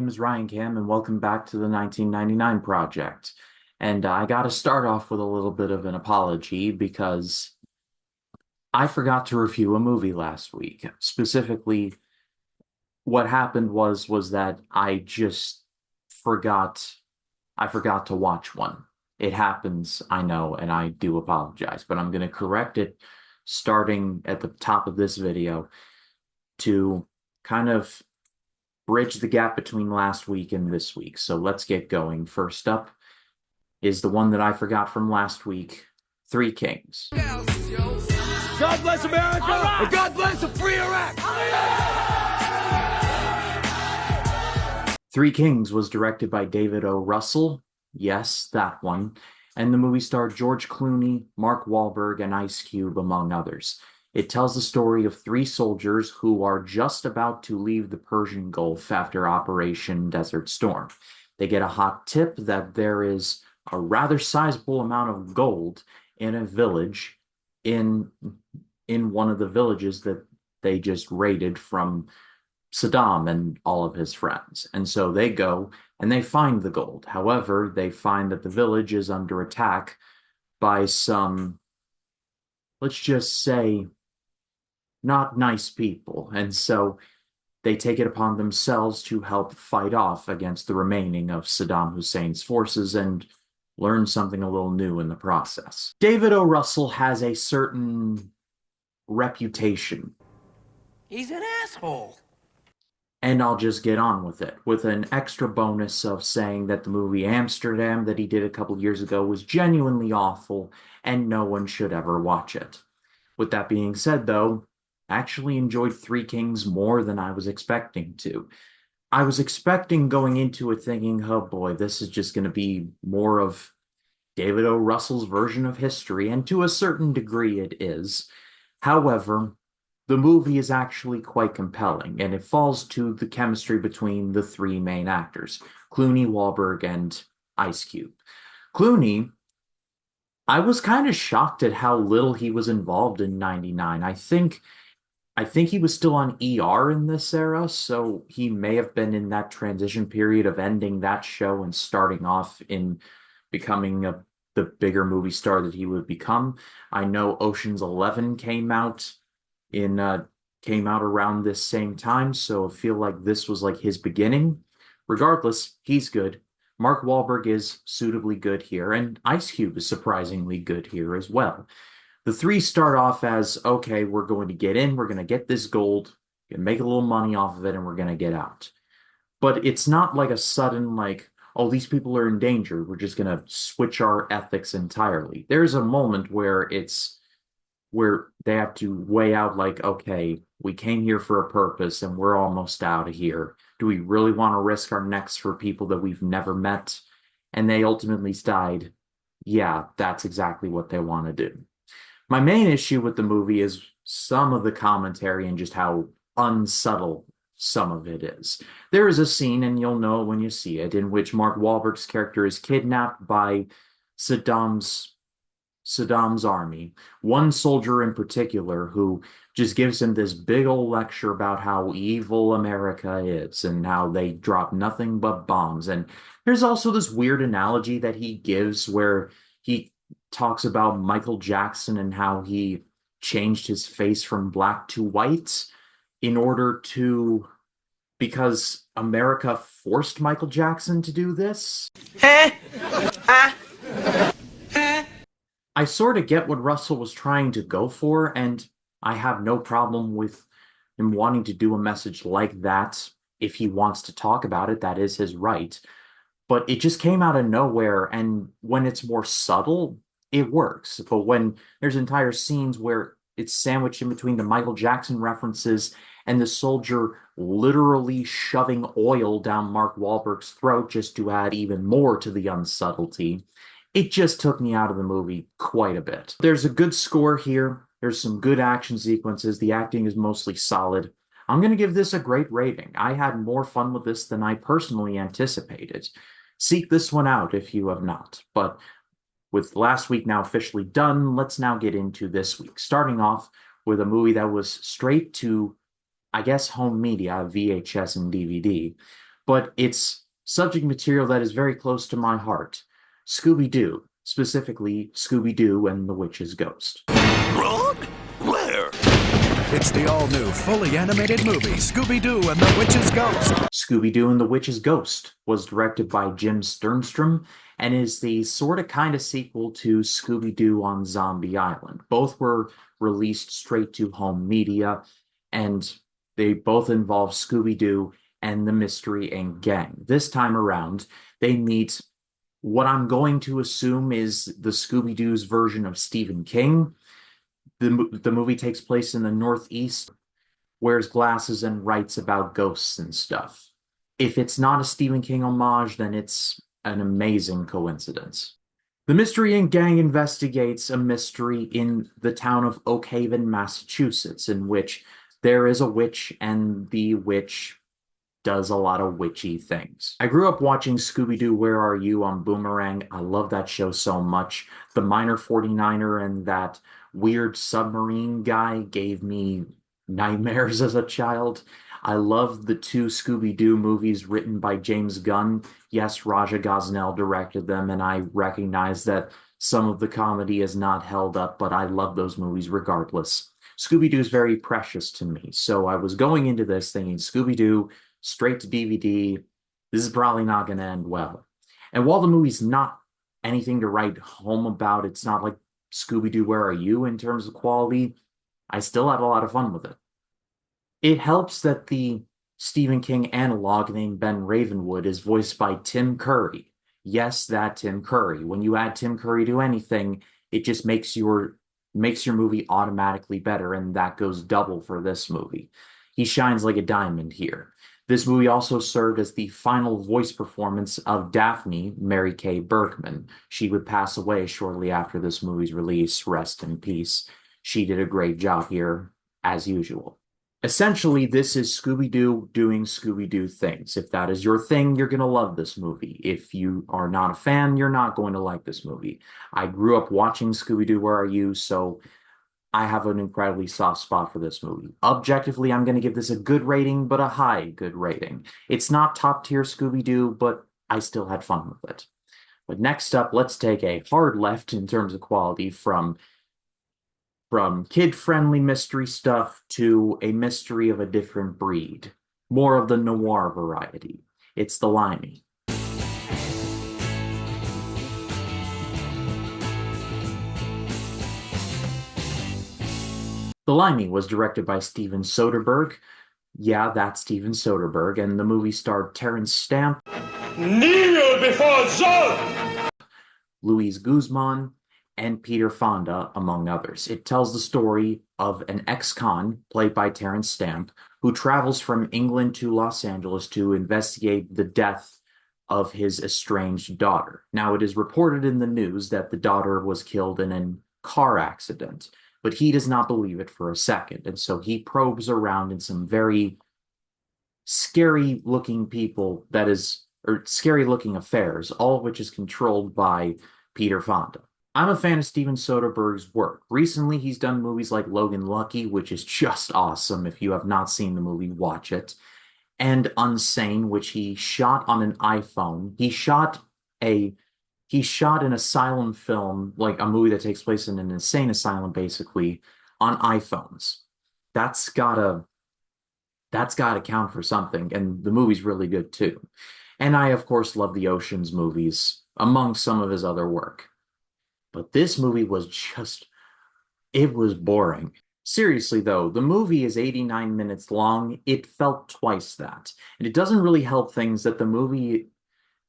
name is Ryan Cam, and welcome back to the 1999 Project. And I got to start off with a little bit of an apology because I forgot to review a movie last week. Specifically, what happened was that forgot I forgot to watch one. It happens, I know, and I do apologize, but I'm going to correct it starting at the top of this video to kind of bridge the gap between last week and this week. So let's get going. First up is the one that I forgot from last week, Three Kings. God bless America, and God bless a free Iraq. Three Kings was directed by David O. Russell. Yes, that one. And the movie starred George Clooney, Mark Wahlberg, and Ice Cube, among others. It tells the story of three soldiers who are just about to leave the Persian Gulf after Operation Desert Storm. They get a hot tip that there is a rather sizable amount of gold in a village in one of the villages that they just raided from Saddam and all of his friends. And so they go and they find the gold. However, they find that the village is under attack by some, let's just say, not nice people. And so they take it upon themselves to help fight off against the remaining of Saddam Hussein's forces and learn something a little new in the process. David O. Russell has a certain reputation. He's an asshole. And I'll just get on with it, with an extra bonus of saying that the movie Amsterdam that he did a couple years ago was genuinely awful, and no one should ever watch it. With that being said, though, I actually enjoyed Three Kings more than I was expecting to. I was expecting going into it thinking, oh boy, this is just going to be more of David O. Russell's version of history, and to a certain degree it is. However, the movie is actually quite compelling, and it falls to the chemistry between the three main actors, Clooney, Wahlberg, and Ice Cube. Clooney, I was kind of shocked at how little he was involved in 99. I think he was still on ER in this era, so he may have been in that transition period of ending that show and starting off in becoming the bigger movie star that he would become. I know Ocean's 11 came out around this same time, so I feel like this was like his beginning. Regardless, he's good. Mark Wahlberg is suitably good here, and Ice Cube is surprisingly good here as well. The three start off as, okay, we're going to get in, we're going to get this gold, make a little money off of it, and we're going to get out. But it's not like a sudden, like, oh, these people are in danger, we're just going to switch our ethics entirely. There's a moment where they have to weigh out, like, okay, we came here for a purpose and we're almost out of here. Do we really want to risk our necks for people that we've never met? And they ultimately decide, yeah, that's exactly what they want to do. My main issue with the movie is some of the commentary and just how unsubtle some of it is. There is a scene, and you'll know when you see it, in which Mark Wahlberg's character is kidnapped by Saddam's army. One soldier in particular who just gives him this big old lecture about how evil America is and how they drop nothing but bombs. And there's also this weird analogy that he gives where he talks about Michael Jackson and how he changed his face from black to white because America forced Michael Jackson to do this. I sort of get what Russell was trying to go for, and I have no problem with him wanting to do a message like that. If he wants to talk about it, that is his right. But it just came out of nowhere, and when it's more subtle, it works. But when there's entire scenes where it's sandwiched in between the Michael Jackson references and the soldier literally shoving oil down Mark Wahlberg's throat just to add even more to the unsubtlety, it just took me out of the movie quite a bit. There's a good score here. There's some good action sequences. The acting is mostly solid. I'm going to give this a great rating. I had more fun with this than I personally anticipated. Seek this one out if you have not. But with last week now officially done, let's now get into this week. Starting off with a movie that was straight to, I guess, home media, VHS and DVD. but it's subject material that is very close to my heart. Scooby-Doo, specifically Scooby-Doo and the Witch's Ghost. Wrong? Where? It's the all-new, fully animated movie, Scooby-Doo and the Witch's Ghost. Scooby-Doo and the Witch's Ghost was directed by Jim Sternstrom and is the sort of kind of sequel to Scooby-Doo on Zombie Island. Both were released straight to home media, and they both involve Scooby-Doo and the Mystery Inc. gang. This time around, they meet what I'm going to assume is the Scooby-Doo's version of Stephen King. The movie takes place in the Northeast, wears glasses and writes about ghosts and stuff. If it's not a Stephen King homage, then it's an amazing coincidence. The Mystery Inc. gang investigates a mystery in the town of Oak Haven, Massachusetts, in which there is a witch and the witch does a lot of witchy things. I grew up watching Scooby-Doo, Where Are You on Boomerang. I love that show so much. The Minor 49er and that weird submarine guy gave me nightmares as a child. I love the two Scooby-Doo movies written by James Gunn. Yes, Raja Gosnell directed them, and I recognize that some of the comedy is not held up, but I love those movies regardless. Scooby-Doo is very precious to me, so I was going into this thinking Scooby-Doo, straight to DVD, this is probably not going to end well. And while the movie's not anything to write home about, it's not like Scooby-Doo, Where Are You in terms of quality, I still had a lot of fun with it. It helps that the Stephen King analog named Ben Ravenwood is voiced by Tim Curry. Yes, that Tim Curry. When you add Tim Curry to anything, it just makes your movie automatically better, and that goes double for this movie. He shines like a diamond here. This movie also served as the final voice performance of Daphne, Mary Kay Bergman. She would pass away shortly after this movie's release. Rest in peace. She did a great job here, as usual. Essentially, this is Scooby-Doo doing Scooby-Doo things. If that is your thing, you're going to love this movie. If you are not a fan, you're not going to like this movie. I grew up watching Scooby-Doo, Where Are You? So I have an incredibly soft spot for this movie. Objectively, I'm going to give this a good rating, but a high good rating. It's not top tier Scooby-Doo, but I still had fun with it. But next up, let's take a hard left in terms of quality from kid-friendly mystery stuff to a mystery of a different breed. More of the noir variety. It's the Limey. The Limey was directed by Steven Soderbergh. Yeah, that's Steven Soderbergh, and the movie starred Terence Stamp, Kneel before Zod! Luis Guzman, and Peter Fonda, among others. It tells the story of an ex-con, played by Terence Stamp, who travels from England to Los Angeles to investigate the death of his estranged daughter. Now, it is reported in the news that the daughter was killed in a car accident, but he does not believe it for a second, and so he probes around in some very scary-looking scary-looking affairs, all of which is controlled by Peter Fonda. I'm a fan of Steven Soderbergh's work. Recently, he's done movies like Logan Lucky, which is just awesome. If you have not seen the movie, watch it. And Unsane, which he shot on an iPhone. He shot an asylum film, like a movie that takes place in an insane asylum, basically, on iPhones. That's gotta count for something, and the movie's really good too. And I, of course, love the Ocean's movies, among some of his other work. But this movie was it was boring. Seriously, though, the movie is 89 minutes long. It felt twice that. And it doesn't really help things that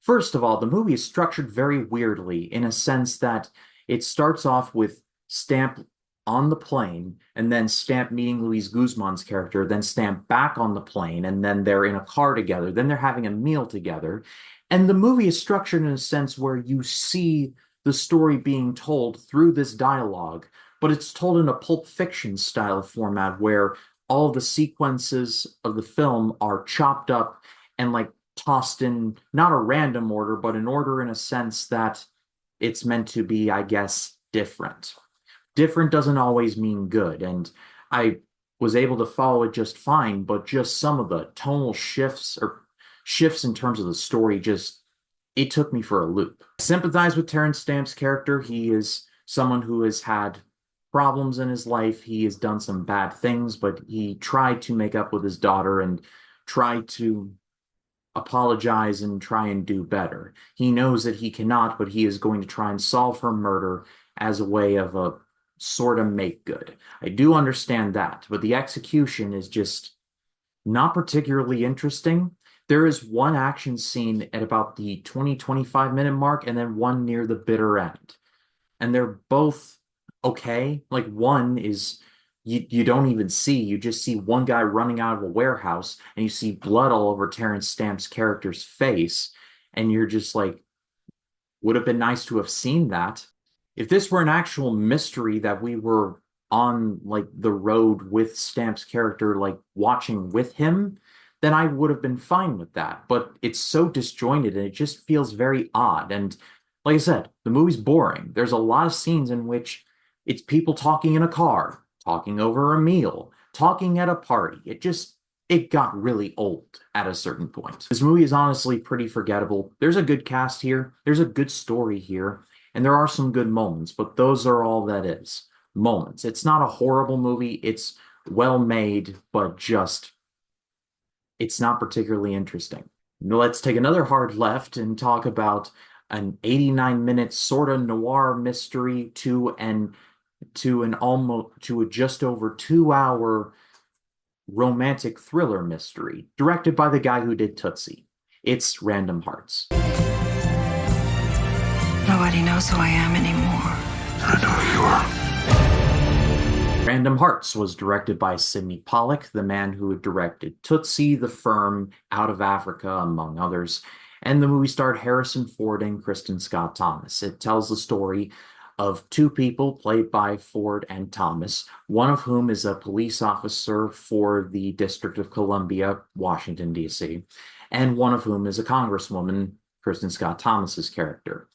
first of all, the movie is structured very weirdly in a sense that it starts off with Stamp on the plane, and then Stamp meeting Luis Guzman's character, then Stamp back on the plane, and then they're in a car together, then they're having a meal together. And the movie is structured in a sense where you see the story being told through this dialogue, but it's told in a Pulp Fiction style format where all the sequences of the film are chopped up and like tossed in not a random order, but an order in a sense that it's meant to be, I guess, different. Different doesn't always mean good, and I was able to follow it just fine, but just some of the tonal shifts or shifts in terms of the story just it took me for a loop. I sympathize with Terrence Stamp's character. He is someone who has had problems in his life. He has done some bad things, but he tried to make up with his daughter and tried to apologize and try and do better. He knows that he cannot, but he is going to try and solve her murder as a way of a sort of make good. I do understand that, but the execution is just not particularly interesting. There is one action scene at about the 20-25 minute mark, and then one near the bitter end. And they're both okay. Like one is you don't even see, you just see one guy running out of a warehouse and you see blood all over Terrence Stamp's character's face, and you're just like, would have been nice to have seen that. If this were an actual mystery that we were on like the road with Stamp's character, like watching with him, then I would have been fine with that. But it's so disjointed and it just feels very odd. And like I said, the movie's boring. There's a lot of scenes in which it's people talking in a car, talking over a meal, talking at a party. It got really old at a certain point. This movie is honestly pretty forgettable. There's a good cast here, there's a good story here, and there are some good moments, but those are all that is. Moments. It's not a horrible movie. It's well made, but just it's not particularly interesting. Let's take another hard left and talk about an 89-minute sort of noir mystery to a just over 2 hour romantic thriller mystery directed by the guy who did Tootsie. It's Random Hearts. Nobody knows who I am anymore. I know who you are. Random Hearts was directed by Sydney Pollack, the man who had directed Tootsie, The Firm, Out of Africa, among others. And the movie starred Harrison Ford and Kristen Scott Thomas. It tells the story of two people played by Ford and Thomas, one of whom is a police officer for the District of Columbia, Washington, D.C., and one of whom is a congresswoman, Kristen Scott Thomas's character.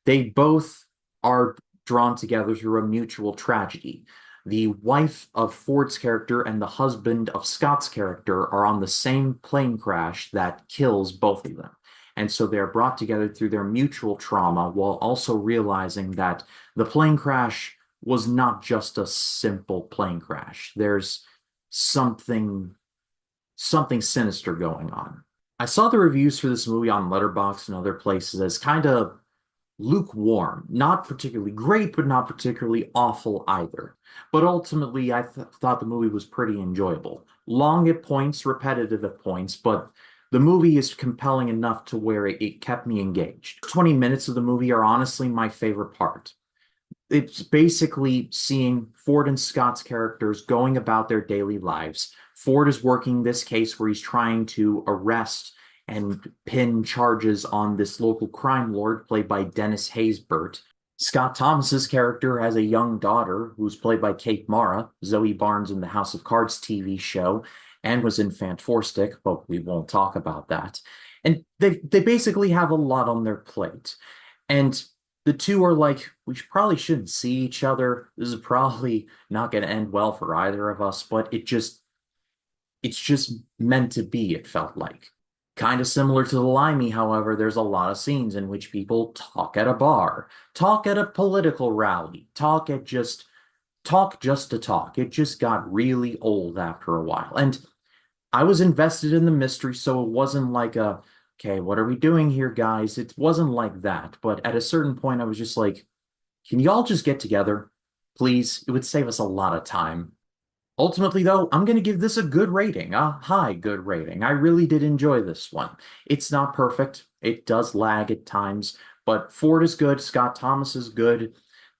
They both are drawn together through a mutual tragedy. The wife of Ford's character and the husband of Scott's character are on the same plane crash that kills both of them. And so they're brought together through their mutual trauma while also realizing that the plane crash was not just a simple plane crash. There's something sinister going on. I saw the reviews for this movie on Letterboxd and other places as kind of lukewarm, not particularly great, but not particularly awful either. But ultimately, I thought the movie was pretty enjoyable. Long at points, repetitive at points, but the movie is compelling enough to where it kept me engaged. 20 minutes of the movie are honestly my favorite part. It's basically seeing Ford and Scott's characters going about their daily lives. Ford is working this case where he's trying to arrest and pin charges on this local crime lord played by Dennis Haysbert. Scott Thomas's character has a young daughter who's played by Kate Mara, Zoe Barnes in the House of Cards TV show, and was in Fantastic, but we won't talk about that. And they basically have a lot on their plate. And the two are like, probably shouldn't see each other. This is probably not going to end well for either of us, but it's just meant to be, it felt like. Kind of similar to the Limey, however, there's a lot of scenes in which people talk at a bar, talk at a political rally, talk just to talk. It just got really old after a while. And I was invested in the mystery, so it wasn't like okay, what are we doing here, guys? It wasn't like that. But at a certain point, I was just like, can y'all just get together? Please, it would save us a lot of time. Ultimately, though, I'm going to give this a good rating, a high good rating. I really did enjoy this one. It's not perfect. It does lag at times, but Ford is good. Scott Thomas is good.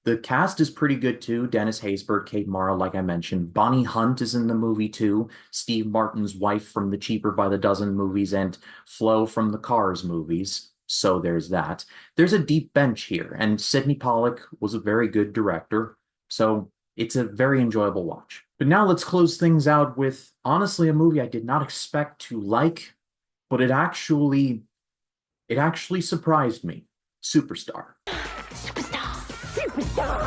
The cast is pretty good, too. Dennis Haysbert, Kate Mara, like I mentioned. Bonnie Hunt is in the movie, too. Steve Martin's wife from the Cheaper by the Dozen movies and Flo from the Cars movies. So there's that. There's a deep bench here, and Sydney Pollack was a very good director. So it's a very enjoyable watch. But now let's close things out with, honestly, a movie I did not expect to like, but it actually surprised me. Superstar. Superstar!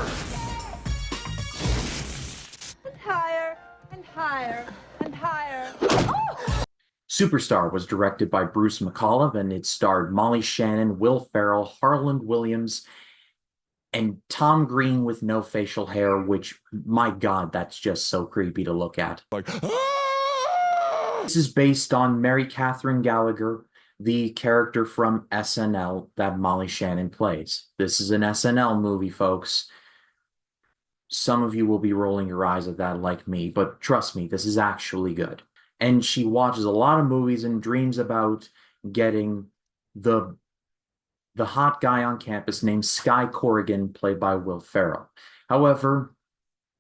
And higher, and higher, and higher. Oh! Superstar was directed by Bruce McCullough, and it starred Molly Shannon, Will Ferrell, Harland Williams, and Tom Green with no facial hair, which, my God, that's just so creepy to look at. Like, ah! This is based on Mary Catherine Gallagher, the character from SNL that Molly Shannon plays. This is an SNL movie, folks. Some of you will be rolling your eyes at that like me, but trust me, this is actually good. And she watches a lot of movies and dreams about getting the the hot guy on campus named Sky Corrigan, played by Will Ferrell. However,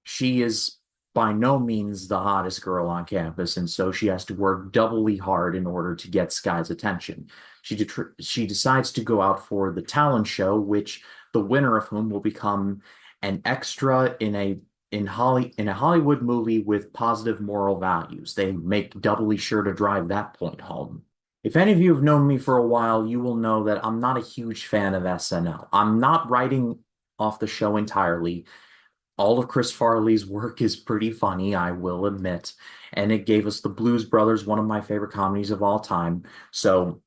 she is by no means the hottest girl on campus, and so she has to work doubly hard in order to get Sky's attention. She decides to go out for the talent show, which the winner of whom will become an extra in a Hollywood movie with positive moral values. They make doubly sure to drive that point home. If any of you have known me for a while, you will know that I'm not a huge fan of SNL. I'm not writing off the show entirely. All of Chris Farley's work is pretty funny, I will admit. And it gave us the Blues Brothers, one of my favorite comedies of all time. So,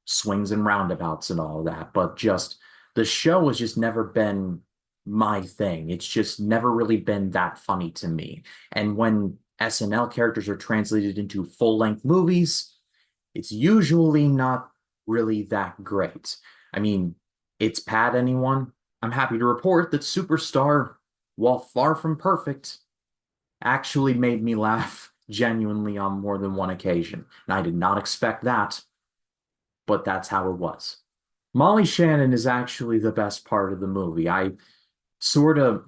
swings and roundabouts and all of that. But just the show has just never been my thing. It's just never really been that funny to me. And when SNL characters are translated into full-length movies, it's usually not really that great. I mean, it's Pat, anyone? I'm happy to report that Superstar, while far from perfect, actually made me laugh genuinely on more than one occasion. And I did not expect that, but that's how it was. Molly Shannon is actually the best part of the movie. I sort of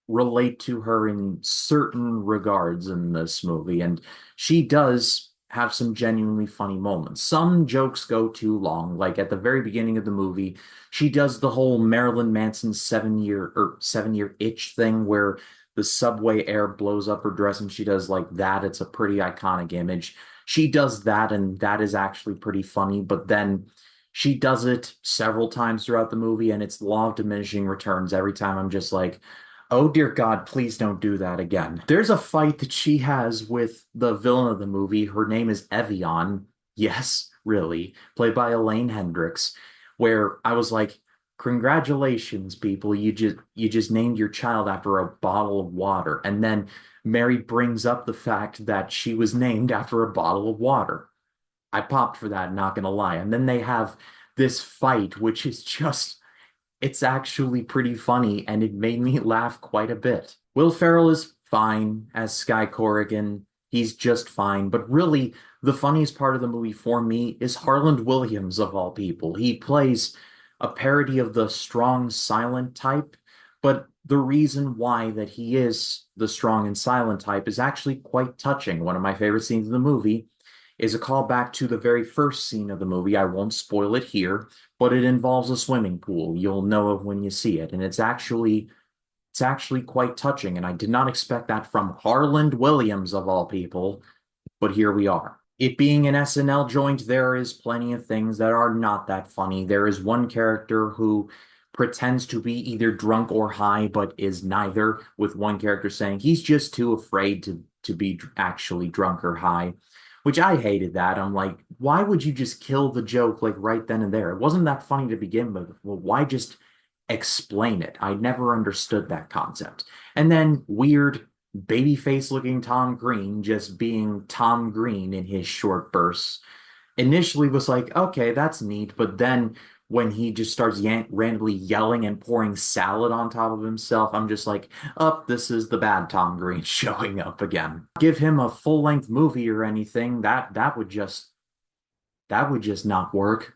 relate to her in certain regards in this movie, and she does have some genuinely funny moments. Some jokes go too long, like at the very beginning of the movie, she does the whole Marilyn Manson 7-year itch thing where the subway air blows up her dress and she does like that. It's a pretty iconic image. She does that, and that is actually pretty funny, but then she does it several times throughout the movie, and it's the law of diminishing returns. Every time I'm just like, oh dear God, please don't do that again. There's a fight that she has with the villain of the movie. Her name is Evian. Yes, really, played by Elaine Hendricks, where I was like, congratulations, people. You just named your child after a bottle of water. And then Mary brings up the fact that she was named after a bottle of water. I popped for that, not gonna lie. And then they have this fight, which is just, it's actually pretty funny, and it made me laugh quite a bit. Will Ferrell is fine as Sky Corrigan. He's just fine. But really, the funniest part of the movie for me is Harland Williams, of all people. He plays a parody of the strong silent type, but the reason why that he is the strong and silent type is actually quite touching. One of my favorite scenes in the movie is a callback to the very first scene of the movie. I won't spoil it here, but it involves a swimming pool. You'll know it when you see it, and it's actually quite touching, and I did not expect that from Harland Williams of all people, but here we are. It being an SNL joint, there is plenty of things that are not that funny. There is one character who pretends to be either drunk or high, but is neither, with one character saying he's just too afraid to be actually drunk or high, which I hated that. I'm like, why would you just kill the joke like right then and there? It wasn't that funny to begin with. Well, why just explain it? I never understood that concept. And then weird babyface looking Tom Green just being Tom Green in his short bursts initially was like, okay, that's neat. But then when he just starts randomly yelling and pouring salad on top of himself, I'm just like, oh, this is the bad Tom Green showing up again. Give him a full-length movie or anything, that would just not work.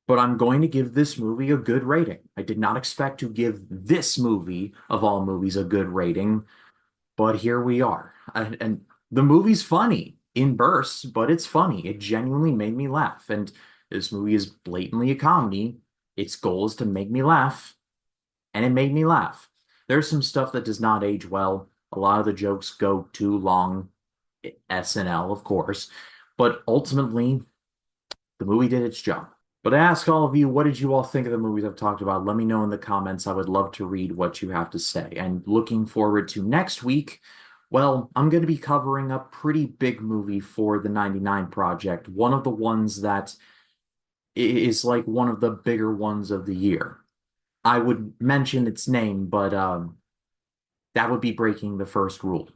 But I'm going to give this movie a good rating. I did not expect to give this movie, of all movies, a good rating, but here we are. And the movie's funny in bursts, but it's funny. It genuinely made me laugh. And this movie is blatantly a comedy. Its goal is to make me laugh, and it made me laugh. There's some stuff that does not age well. A lot of the jokes go too long. SNL, of course. But ultimately, the movie did its job. But I ask all of you, what did you all think of the movies I've talked about? Let me know in the comments. I would love to read what you have to say. And looking forward to next week, Well, I'm going to be covering a pretty big movie for the 99 Project, one of the ones that is like one of the bigger ones of the year. I would mention its name, but that would be breaking the first rule.